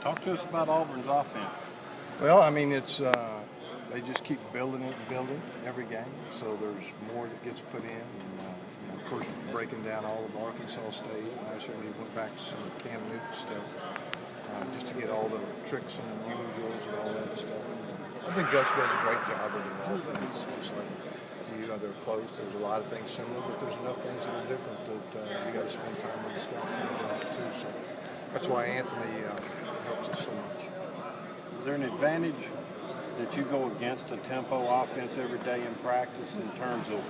Talk to us about Auburn's offense. Well, I mean, it's they just keep building it and building every game. So there's more that gets put in. And, of course, breaking down all of Arkansas State. I certainly went back to some Cam Newton stuff just to get all the tricks and usuals and all that stuff. And I think Gus does a great job with the offense. Just like they're close. There's a lot of things similar, but there's enough things that are different that you got to spend time with the scout team about too. So that's why Anthony helps us so much. Is there an advantage that you go against a tempo offense every day in practice in terms of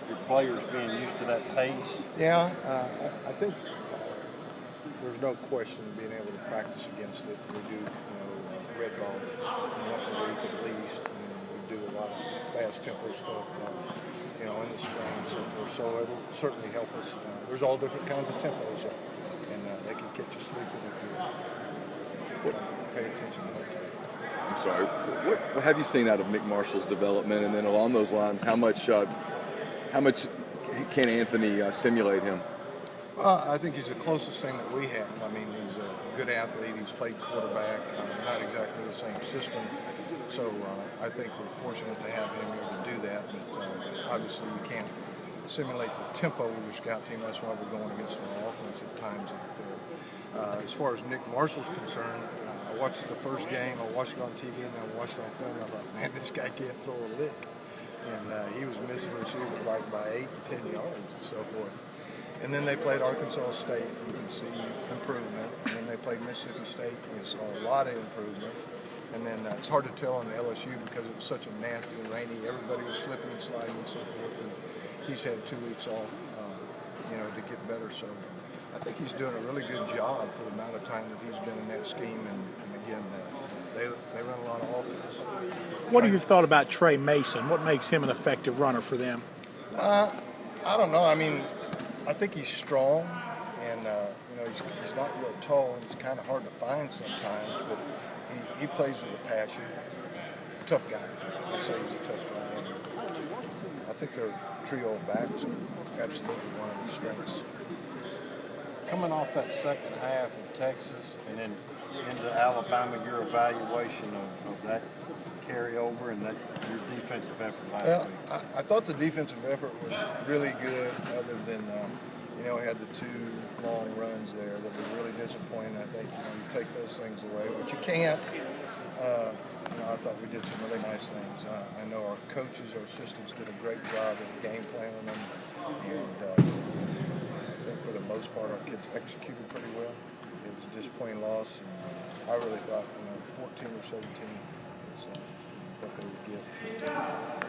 your players being used to that pace? Yeah, I think there's no question of being able to practice against it. We do, red ball once a week at least, and we do a lot of fast tempo stuff, in the spring and so forth. So it'll certainly help us. There's all different kinds of tempos, and they can catch you sleeping if you pay attention to that. I'm sorry. What have you seen out of Nick Marshall's development? And then along those lines, how much can Anthony simulate him? Well, I think he's the closest thing that we have. I mean, he's a good athlete. He's played quarterback, not exactly the same system. So I think we're fortunate to have him here to do that. But obviously, you can't simulate the tempo with your scout team. That's why we're going against our offense at times out there. As far as Nick Marshall's concerned, I watched the first game. I watched it on TV and I watched it on film. I thought, man, this guy can't throw a lick. And he was missing receivers like by 8 to 10 yards and so forth. And then they played Arkansas State. You can see improvement. And then they played Mississippi State. And you saw a lot of improvement. And then it's hard to tell on LSU because it was such a nasty and rainy. Everybody was slipping and sliding and so forth. And he's had 2 weeks off, to get better. So I think he's doing a really good job for the amount of time that he's been in that scheme. And again, they run a lot of offense. What are your thoughts about Trey Mason? What makes him an effective runner for them? I don't know. I mean, I think he's strong, and he's not real tall, and it's kind of hard to find sometimes. But he plays with a passion. Tough guy. I'd say he's a tough guy. And I think their trio of backs are absolutely one of their strengths. Coming off that second half of Texas and then into Alabama, your evaluation of that carryover and that your defensive effort last week? I thought the defensive effort was really good, other than we had the 2 long runs there that were really disappointing. I think you take those things away, but you can't. I thought we did some really nice things. I know our coaches, our assistants did a great job of game planning them, and I think for the most part our kids executed pretty well. It was a disappointing loss, and I really thought 14 or 17 is what they would get.